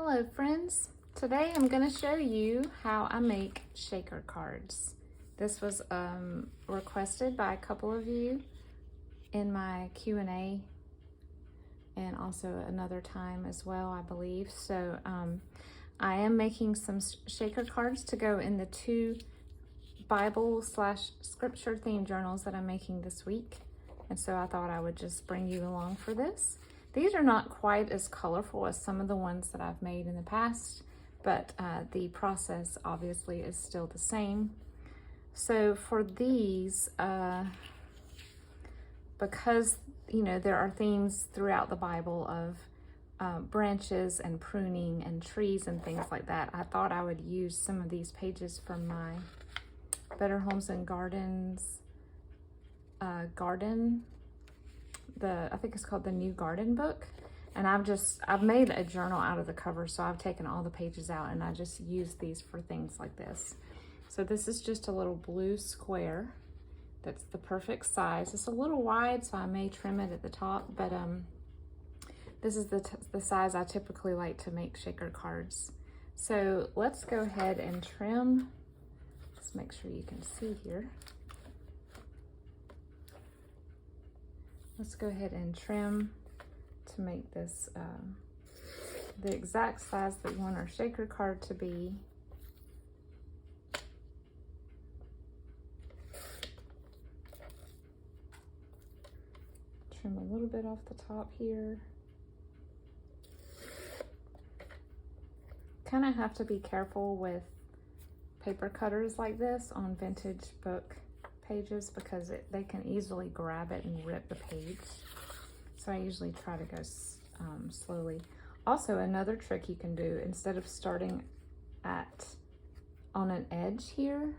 Hello friends, today I'm going to show you how I make shaker cards. This was requested by a couple of you in my Q&A and also another time as well, I believe. So I am making some shaker cards to go in the two Bible/scripture theme journals that I'm making this week. And so I thought I would just bring you along for this. These are not quite as colorful as some of the ones that I've made in the past, but the process obviously is still the same. So for these, because there are themes throughout the Bible of branches and pruning and trees and things like that, I thought I would use some of these pages from my Better Homes and Gardens garden. I think it's called the New Garden book, and I've made a journal out of the cover, so I've taken all the pages out and I just use these for things like this. So this is just a little blue square that's the perfect size. It's a little wide, so I may trim it at the top, but this is the size I typically like to make shaker cards. So let's go ahead and trim. Let's make sure you can see here. Let's go ahead and trim to make this the exact size that we want our shaker card to be. Trim a little bit off the top here. Kind of have to be careful with paper cutters like this on vintage book pages because they can easily grab it and rip the page. So I usually try to go slowly. Also, another trick you can do, instead of starting on an edge here,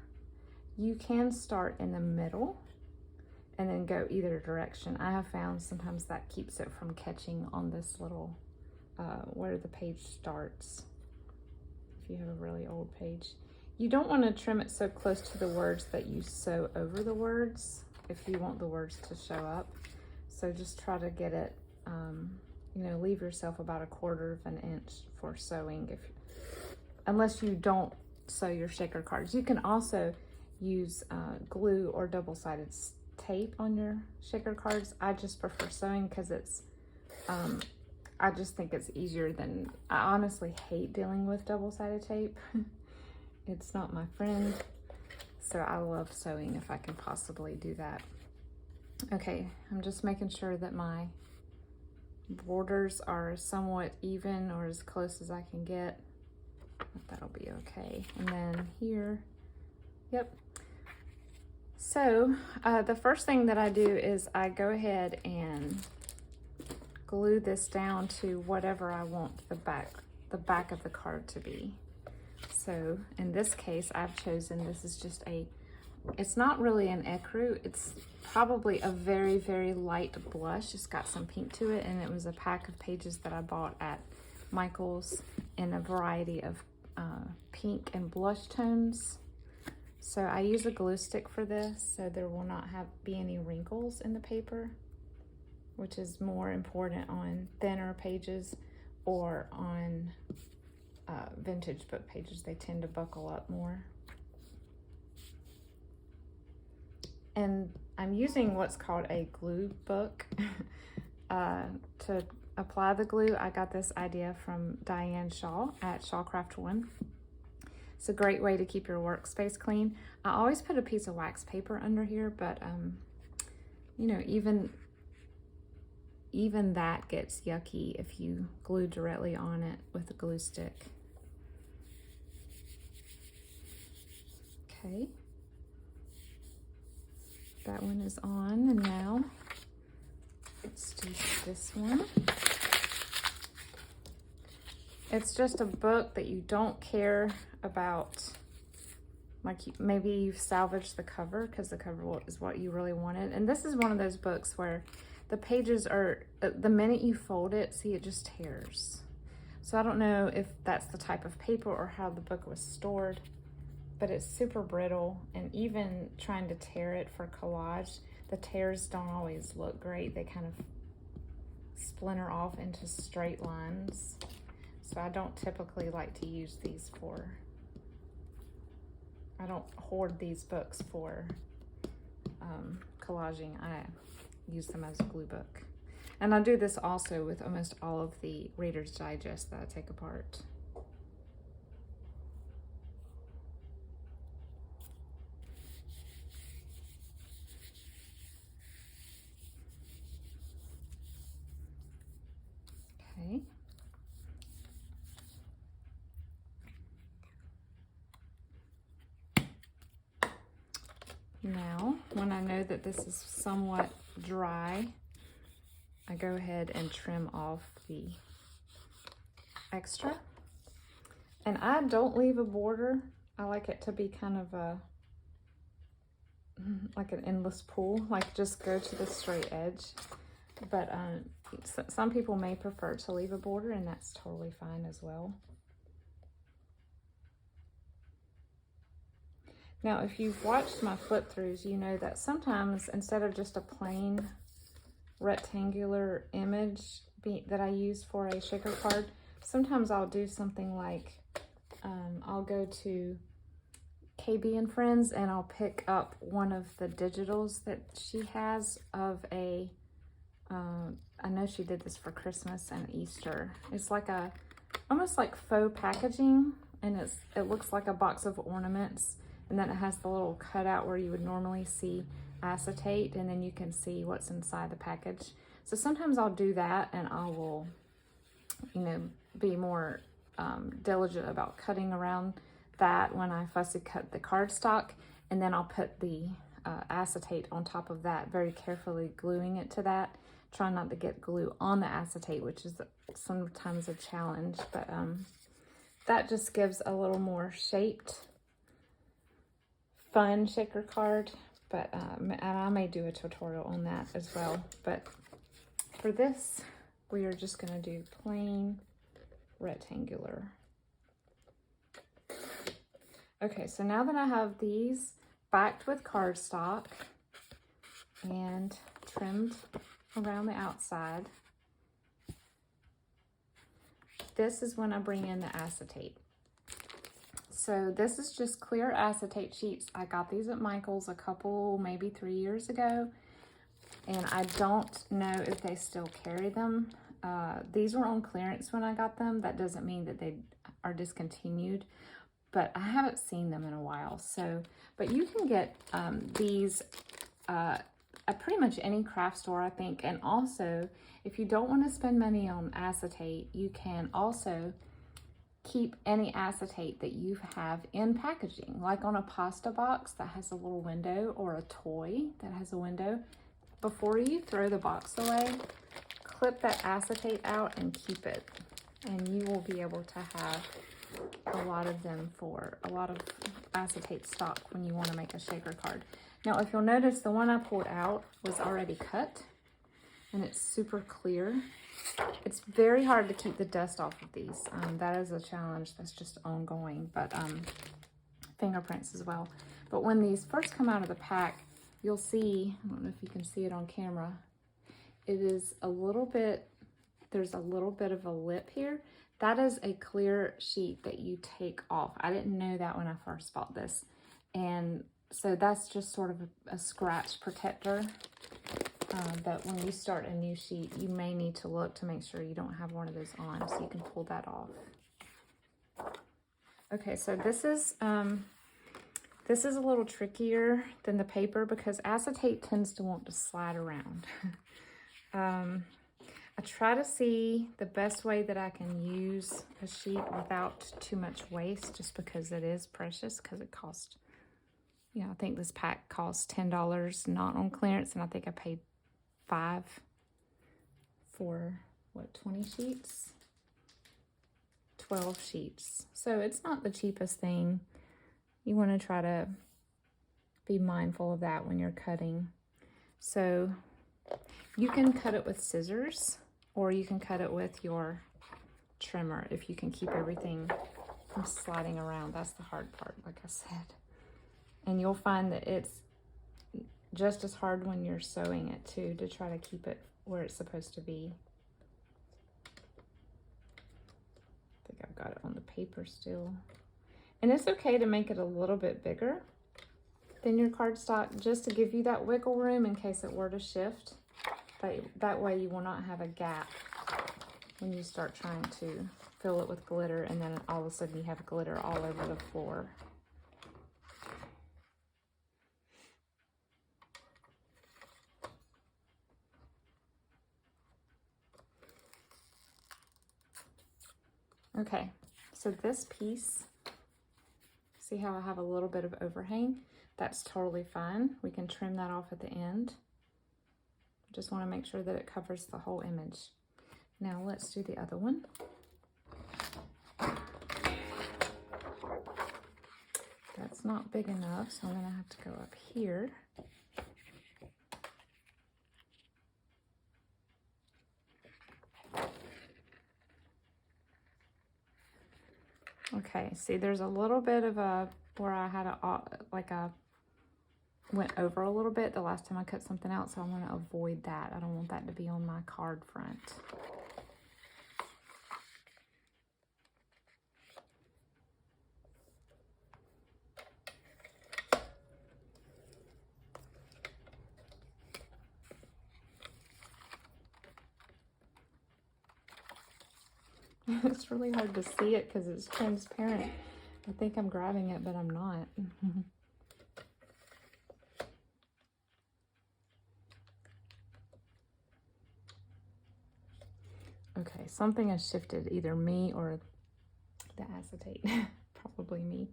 you can start in the middle and then go either direction. I have found sometimes that keeps it from catching on this little, where the page starts, if you have a really old page. You don't want to trim it so close to the words that you sew over the words if you want the words to show up. So just try to get it, leave yourself about 1/4 of an inch for sewing, unless you don't sew your shaker cards. You can also use glue or double-sided tape on your shaker cards. I just prefer sewing because it's, I just think it's easier than, I honestly hate dealing with double-sided tape. It's not my friend, so I love sewing if I can possibly do that. Okay, I'm just making sure that my borders are somewhat even or as close as I can get. That'll be okay. And then here, yep. So the first thing that I do is I go ahead and glue this down to whatever I want the back of the card to be. So in this case, I've chosen, this is just it's not really an ecru, it's probably a very, very light blush. It's got some pink to it, and it was a pack of pages that I bought at Michael's in a variety of pink and blush tones. So I use a glue stick for this, so there will not be any wrinkles in the paper, which is more important on thinner pages or on vintage book pages. They tend to buckle up more. And I'm using what's called a glue book to apply the glue. I got this idea from Diane Shaw at Shawcraft One. It's a great way to keep your workspace clean. I always put a piece of wax paper under here, but even that gets yucky if you glue directly on it with a glue stick. Okay, that one is on, and now let's do this one. It's just a book that you don't care about, like maybe you've salvaged the cover because the cover is what you really wanted. And this is one of those books where the pages are, the minute you fold it, see, it just tears. So I don't know if that's the type of paper or how the book was stored, but it's super brittle, and even trying to tear it for collage, the tears don't always look great. They kind of splinter off into straight lines. So I don't typically like to use these for, I don't hoard these books for collaging. I use them as a glue book. And I do this also with almost all of the Reader's Digest that I take apart. Okay. Now, when I know that this is somewhat dry, I go ahead and trim off the extra. And I don't leave a border. I like it to be kind of like an endless pool, like just go to the straight edge. But some people may prefer to leave a border, and that's totally fine as well. Now, if you've watched my flip throughs, you know that sometimes instead of just a plain rectangular image that I use for a shaker card, sometimes I'll do something like, I'll go to KB and Friends and I'll pick up one of the digitals that she has of a, I know she did this for Christmas and Easter. It's like a, almost like faux packaging, and it looks like a box of ornaments. And then it has the little cutout where you would normally see acetate, and then you can see what's inside the package. So sometimes I'll do that, and I will, you know, be more diligent about cutting around that when I fussy cut the cardstock, and then I'll put the acetate on top of that, very carefully gluing it to that. Try not to get glue on the acetate, which is sometimes a challenge, but that just gives a little more shaped, fun shaker card. But and I may do a tutorial on that as well. But for this, we are just going to do plain rectangular. Okay, so now that I have these backed with cardstock and trimmed around the outside, this is when I bring in the acetate. So this is just clear acetate sheets. I got these at Michael's a couple, maybe 3 years ago, and I don't know if they still carry them. These were on clearance when I got them. That doesn't mean that they are discontinued, but I haven't seen them in a while. So, but you can get these at pretty much any craft store, I think. And also, if you don't want to spend money on acetate, you can also keep any acetate that you have in packaging, like on a pasta box that has a little window, or a toy that has a window. Before you throw the box away, clip that acetate out and keep it, and you will be able to have a lot of them for a lot of acetate stock when you want to make a shaker card. Now, if you'll notice, the one I pulled out was already cut, and it's super clear. It's very hard to keep the dust off of these. That is a challenge that's just ongoing, but fingerprints as well. But when these first come out of the pack, you'll see, I don't know if you can see it on camera, it is a little bit, there's a little bit of a lip here. That is a clear sheet that you take off. I didn't know that when I first bought this. And so that's just sort of a scratch protector. That when you start a new sheet, you may need to look to make sure you don't have one of those on, so you can pull that off. Okay, so this is a little trickier than the paper because acetate tends to want to slide around. I try to see the best way that I can use a sheet without too much waste, just because it is precious, because it costs, you know, I think this pack costs $10, not on clearance, and I think I paid $5 for, what, 20 sheets? 12 sheets. So it's not the cheapest thing. You want to try to be mindful of that when you're cutting. So you can cut it with scissors, or you can cut it with your trimmer if you can keep everything from sliding around. That's the hard part, like I said. And you'll find that it's just as hard when you're sewing it too, to try to keep it where it's supposed to be. got it on the paper still. And it's okay to make it a little bit bigger than your cardstock, just to give you that wiggle room in case it were to shift. That way you will not have a gap when you start trying to fill it with glitter, and then all of a sudden you have glitter all over the floor. Okay, so this piece, see how I have a little bit of overhang? That's totally fine. We can trim that off at the end. Just want to make sure that it covers the whole image. Now let's do the other one. That's not big enough, so I'm going to have to go up here. Okay, see there's a little bit of a, where I had went over a little bit the last time I cut something out, so I'm going to avoid that. I don't want that to be on my card front. It's really hard to see it because it's transparent. I think I'm grabbing it, but I'm not. Okay, something has shifted, either me or the acetate. Probably me.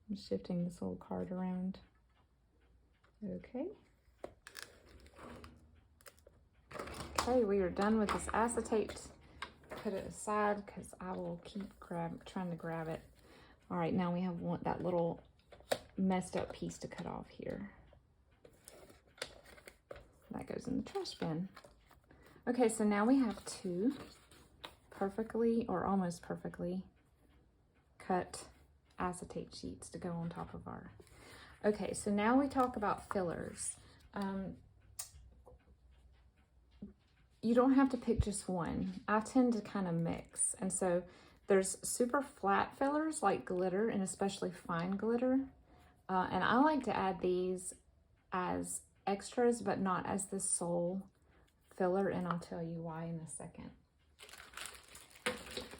I'm shifting this little card around. Okay. Okay, we are done with this acetate. Put it aside because I will keep trying to grab it. All right, now we have that little messed up piece to cut off here. That goes in the trash bin. Okay, so now we have two perfectly, or almost perfectly, cut acetate sheets to go on top of our... Okay, so now we talk about fillers. You don't have to pick just one. I tend to kind of mix. And so there's super flat fillers like glitter, and especially fine glitter. And I like to add these as extras, but not as the sole filler, and I'll tell you why in a second.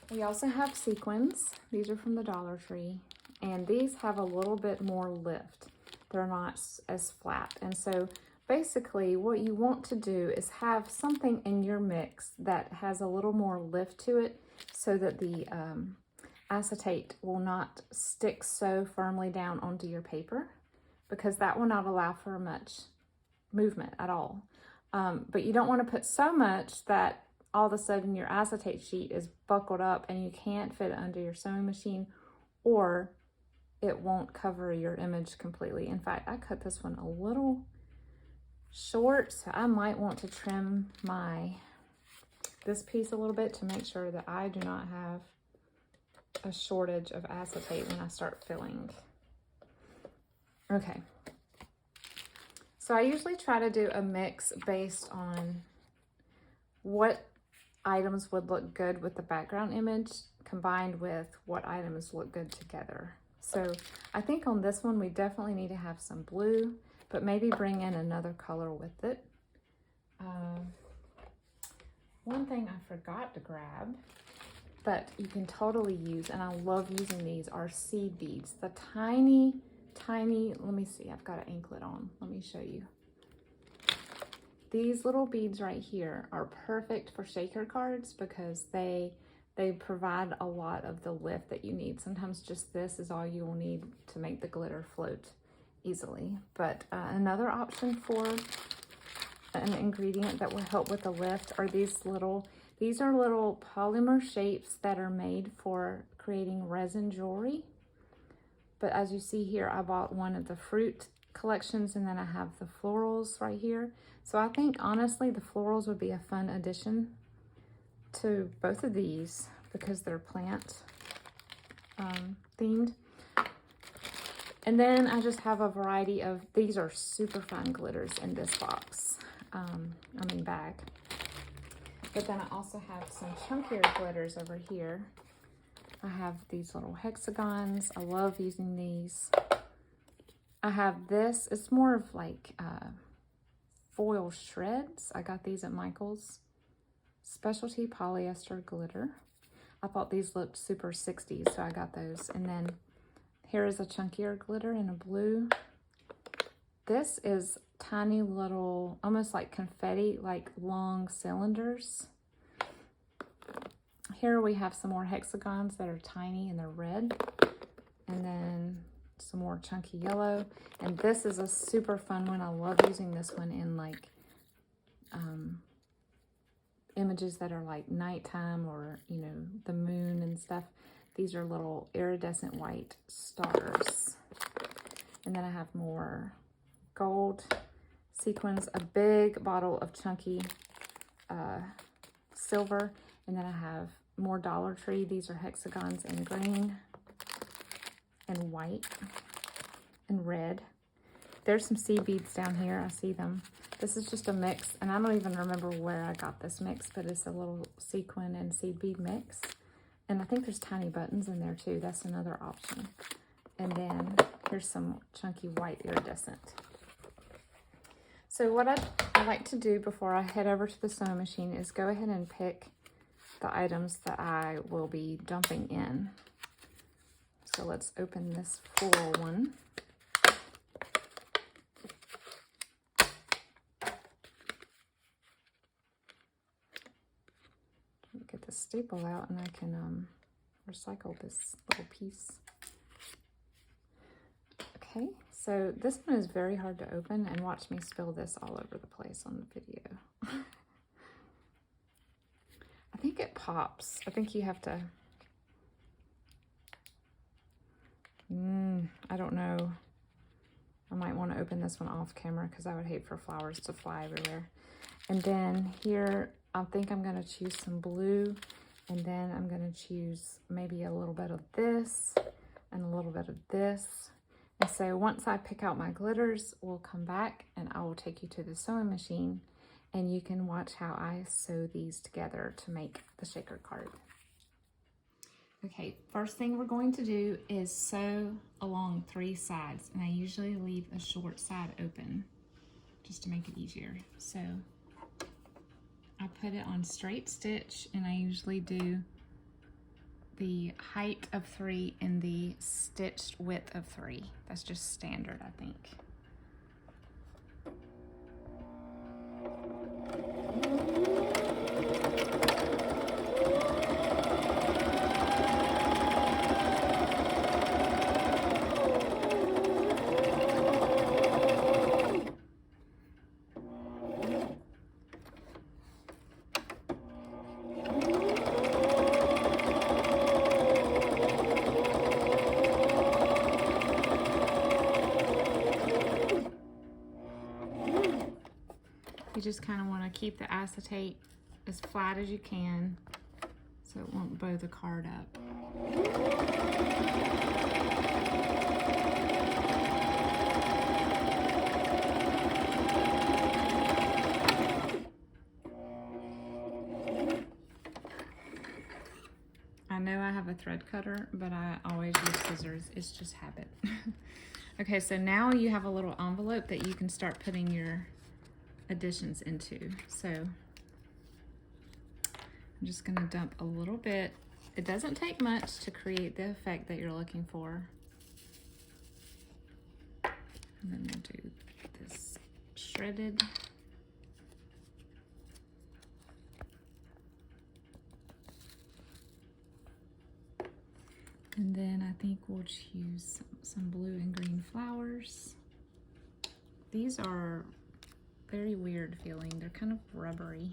We also have sequins. These are from the Dollar Tree, and these have a little bit more lift. They're not as flat. And so basically what you want to do is have something in your mix that has a little more lift to it, so that the acetate will not stick so firmly down onto your paper, because that will not allow for much movement at all. But you don't want to put so much that all of a sudden your acetate sheet is buckled up and you can't fit it under your sewing machine, or it won't cover your image completely. In fact, I cut this one a little short, so I might want to trim this piece a little bit to make sure that I do not have a shortage of acetate when I start filling. Okay. So I usually try to do a mix based on what items would look good with the background image combined with what items look good together. So I think on this one, we definitely need to have some blue, but maybe bring in another color with it. One thing I forgot to grab that you can totally use, and I love using these, are seed beads. The tiny, let me see, I've got an anklet on. Let me show you. These little beads right here are perfect for shaker cards because they provide a lot of the lift that you need. Sometimes just this is all you will need to make the glitter float easily. But another option for an ingredient that will help with the lift are these are little polymer shapes that are made for creating resin jewelry. But as you see here, I bought one of the fruit collections, and then I have the florals right here. So I think honestly the florals would be a fun addition to both of these because they're plant themed. And then I just have a variety of, these are super fine glitters in this box, bag. But then I also have some chunkier glitters over here I have these little hexagons. I love using these. I have this. It's more of like foil shreds. I got these at Michael's. Specialty polyester glitter. I thought these looked super 60s, so I got those. And then here is a chunkier glitter in a blue. This is tiny little, almost like confetti, like long cylinders. Here we have some more hexagons that are tiny and they're red. And then some more chunky yellow. And this is a super fun one. I love using this one in like images that are like nighttime or, you know, the moon and stuff. These are little iridescent white stars. And then I have more gold sequins, a big bottle of chunky silver, and then I have more Dollar Tree. These are hexagons in green and white and red. There's some seed beads down here. I see them. This is just a mix, and I don't even remember where I got this mix, but it's a little sequin and seed bead mix. And I think there's tiny buttons in there too. That's another option. And then here's some chunky white iridescent. So what I like to do before I head over to the sewing machine is go ahead and pick the items that I will be dumping in. So let's open this floral one. Get the staple out and I can recycle this little piece. Okay, so this one is very hard to open, and watch me spill this all over the place on the video. I think it pops. I think you have to, I don't know. I might want to open this one off camera because I would hate for flowers to fly everywhere. And then here, I think I'm going to choose some blue, and then I'm going to choose maybe a little bit of this and a little bit of this. And so once I pick out my glitters, we'll come back and I will take you to the sewing machine and you can watch how I sew these together to make the shaker card. Okay, first thing we're going to do is sew along 3 sides, and I usually leave a short side open just to make it easier. So I put it on straight stitch, and I usually do the height of 3 and the stitched width of 3. That's just standard, I think. You just kind of want to keep the acetate as flat as you can so it won't bow the card up. I know I have a thread cutter, but I always use scissors. It's just habit. Okay, so now you have a little envelope that you can start putting your additions into. So I'm just going to dump a little bit. It doesn't take much to create the effect that you're looking for. And then we'll do this shredded. And then I think we'll choose some blue and green flowers. These are very weird feeling. They're kind of rubbery.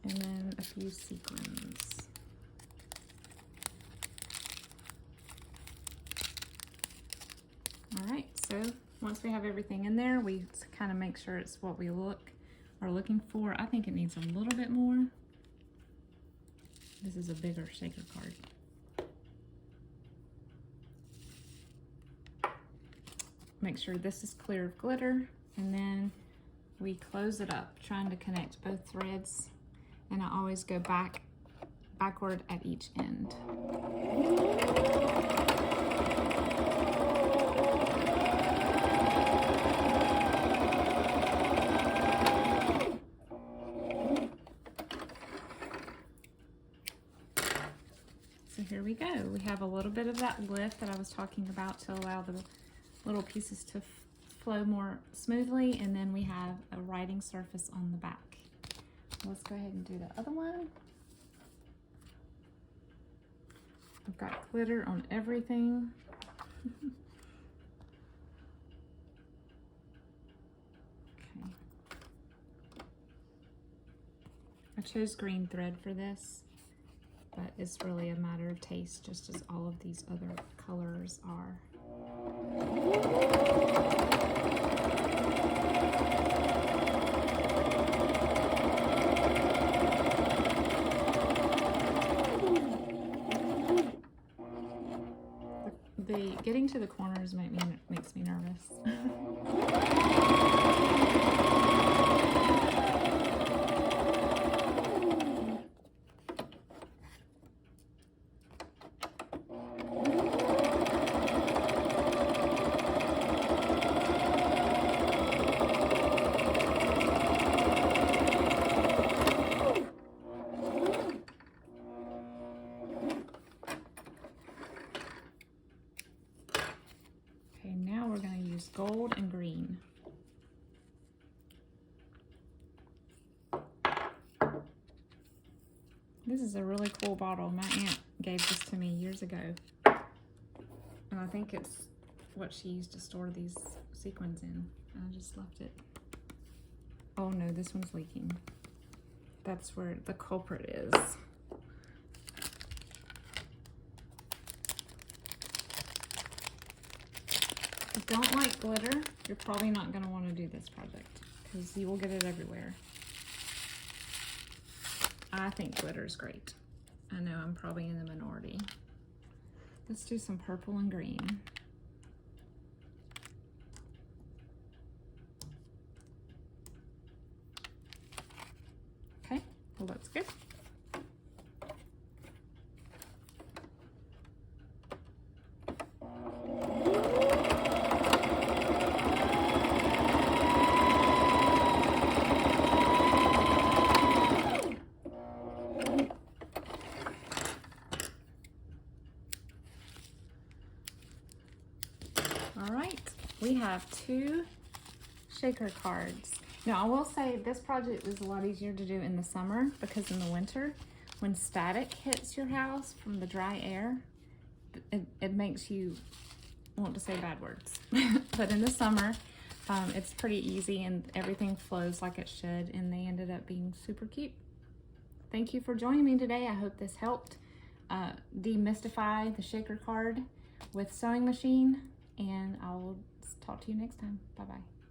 And then a few sequins. All right, so once we have everything in there, we kind of make sure it's what we are looking for. I think it needs a little bit more. This is a bigger shaker card. make sure this is clear of glitter, and then we close it up, trying to connect both threads. And I always go backward at each end. So here we go. We have a little bit of that lift that I was talking about to allow the little pieces to flow more smoothly, and then we have a writing surface on the back. Let's go ahead and do the other one. I've got glitter on everything. Okay. I chose green thread for this, but it's really a matter of taste, just as all of these other colors are. Getting to the corners makes me nervous. Gold and green. This is a really cool bottle. My aunt gave this to me years ago. And I think it's what she used to store these sequins in. I just left it. Oh no, this one's leaking. That's where the culprit is. If you don't like glitter, you're probably not going to want to do this project because you will get it everywhere. I think glitter is great. I know I'm probably in the minority. Let's do some purple and green. Okay, well that's good. All right, we have 2 shaker cards. Now I will say this project is a lot easier to do in the summer because in the winter, when static hits your house from the dry air, it makes you want to say bad words. But in the summer, it's pretty easy and everything flows like it should, and they ended up being super cute. Thank you for joining me today. I hope this helped demystify the shaker card with sewing machine, and I will talk to you next time. Bye-bye.